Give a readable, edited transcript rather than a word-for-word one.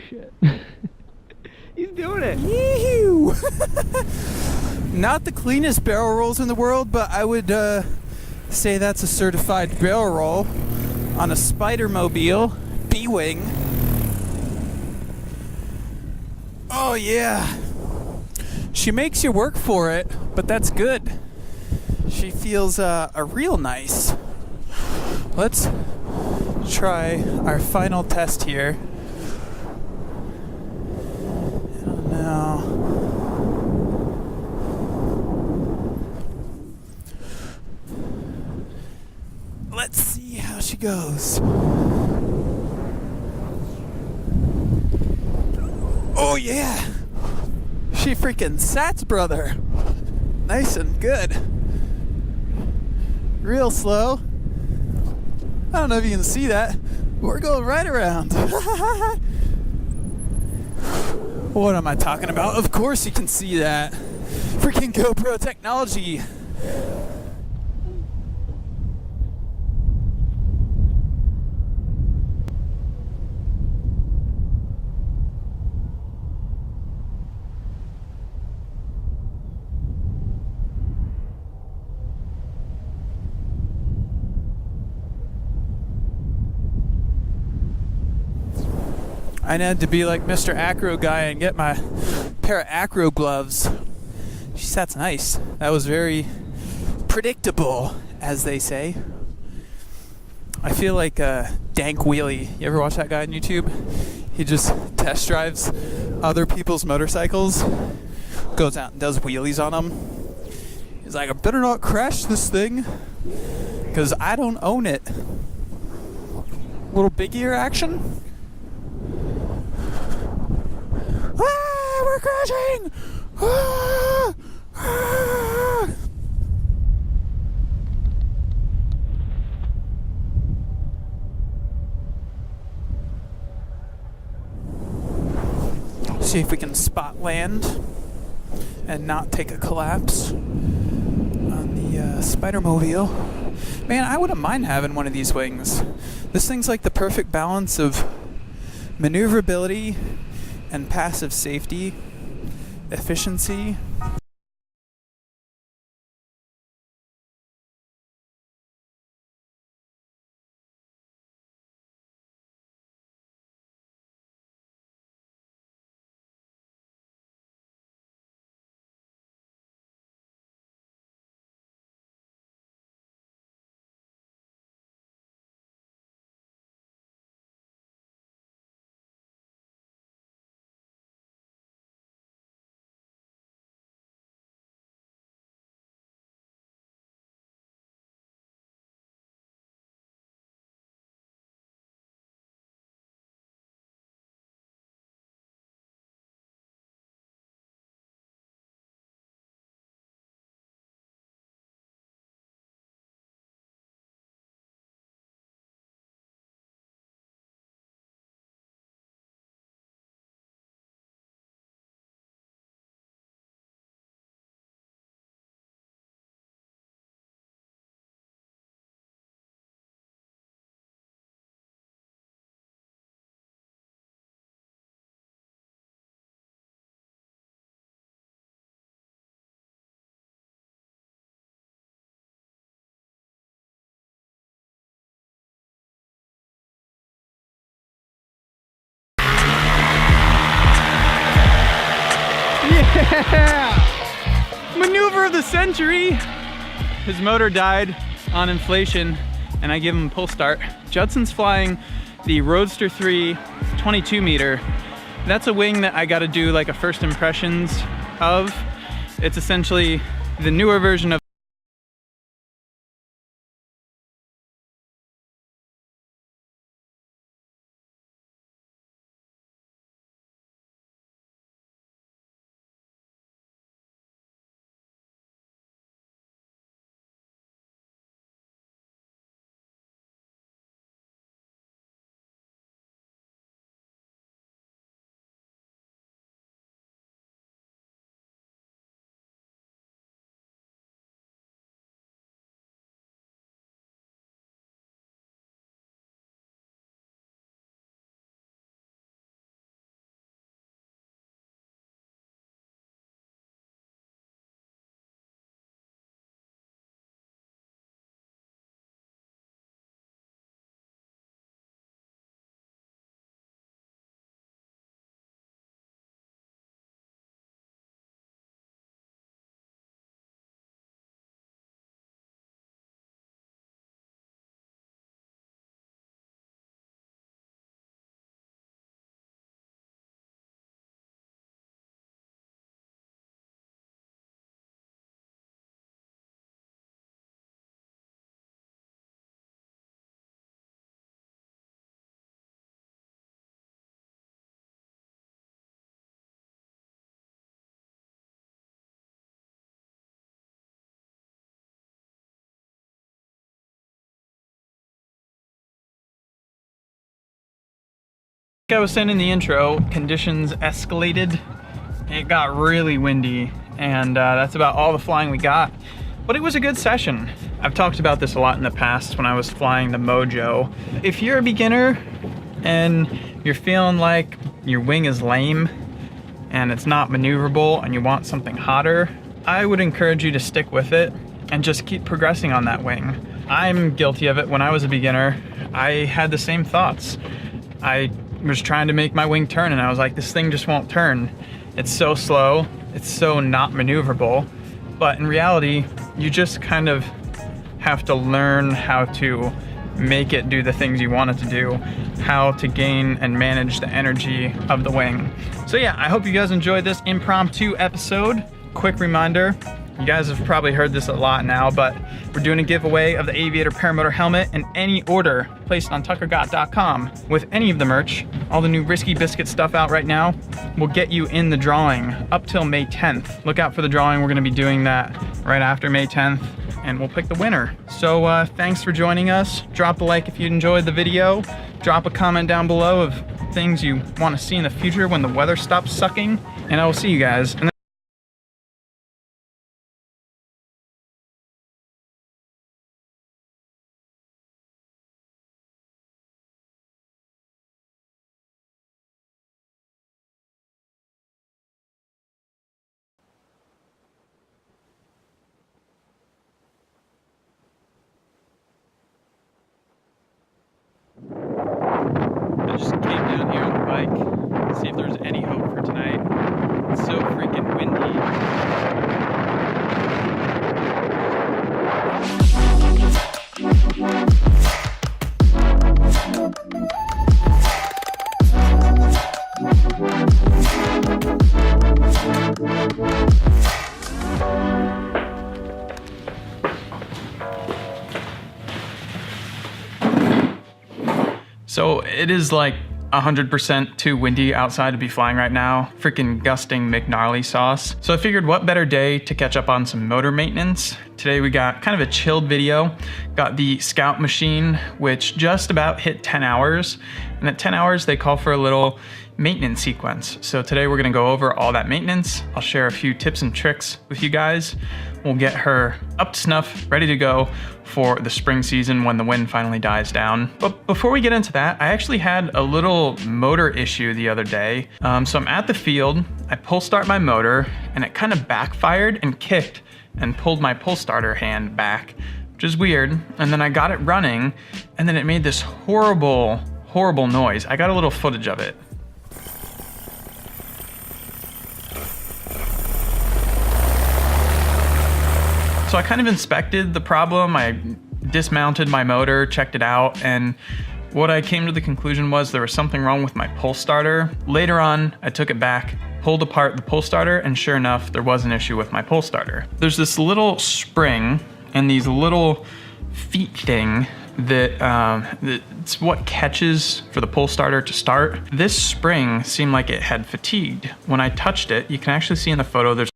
shit. He's doing it. Yee-hoo! Not the cleanest barrel rolls in the world, but I would say that's a certified barrel roll on a Spider-Mobile B-Wing. Oh yeah. She makes you work for it, but that's good. She feels a real nice. Let's try our final test here. I don't know. Let's see how she goes. Oh yeah! She freaking sats, brother. Nice and good. Real slow. I don't know if you can see that. We're going right around. What am I talking about? Of course you can see that. Freaking GoPro technology. I had to be like Mr. Acro guy and get my pair of Acro gloves. Geez, that's nice. That was very predictable, as they say. I feel like Dank Wheelie. You ever watch that guy on YouTube? He just test drives other people's motorcycles, goes out and does wheelies on them. He's like, I better not crash this thing, because I don't own it. Little big ear action. Ah, we're crashing! Ah, ah. See if we can spot land and not take a collapse on the Spider-Mobile. Man, I wouldn't mind having one of these wings. This thing's like the perfect balance of maneuverability and passive safety, efficiency. Yeah! Maneuver of the century! His motor died on inflation and I give him a pull start. Judson's flying the Roadster 3 22 meter. That's a wing that I gotta do like a first impressions of. It's essentially the newer version of Like I was saying in the intro, conditions escalated. It got really windy, and that's about all the flying we got. But it was a good session. I've talked about this a lot in the past when I was flying the Mojo. If you're a beginner and you're feeling like your wing is lame and it's not maneuverable and you want something hotter, I would encourage you to stick with it and just keep progressing on that wing. I'm guilty of it. When I was a beginner, I had the same thoughts. I was trying to make my wing turn and I was like, this thing just won't turn. It's so slow, it's so not maneuverable. But in reality, you just kind of have to learn how to make it do the things you want it to do, how to gain and manage the energy of the wing. So yeah, I hope you guys enjoyed this impromptu episode. Quick reminder, you guys have probably heard this a lot now, but we're doing a giveaway of the Aviator Paramotor helmet in any order placed on tuckergot.com. With any of the merch, all the new Risky Biscuit stuff out right now will get you in the drawing up till May 10th. Look out for the drawing. We're gonna be doing that right after May 10th, and we'll pick the winner. So thanks for joining us. Drop a like if you enjoyed the video. Drop a comment down below of things you wanna see in the future when the weather stops sucking, and I will see you guys. I just came down here on the bike to see if there's any hope for tonight. It's so freaking windy. So it is like 100% too windy outside to be flying right now. Freaking gusting McNarly sauce. So I figured what better day to catch up on some motor maintenance. Today we got kind of a chilled video. Got the Scout machine, which just about hit 10 hours. And at 10 hours, they call for a little maintenance sequence. So today we're gonna go over all that maintenance. I'll share a few tips and tricks with you guys. We'll get her up to snuff, ready to go for the spring season when the wind finally dies down. But before we get into that, I actually had a little motor issue the other day. So I'm at the field, I pull start my motor, and it kind of backfired and kicked and pulled my pull starter hand back, which is weird. And then I got it running, and then it made this horrible, horrible noise. I got a little footage of it. So I kind of inspected the problem. I dismounted my motor, checked it out, and what I came to the conclusion was there was something wrong with my pull starter. Later on, I took it back, pulled apart the pull starter, and sure enough, there was an issue with my pull starter. There's this little spring and these little feet thing that it's what catches for the pull starter to start. This spring seemed like it had fatigued. When I touched it, you can actually see in the photo there's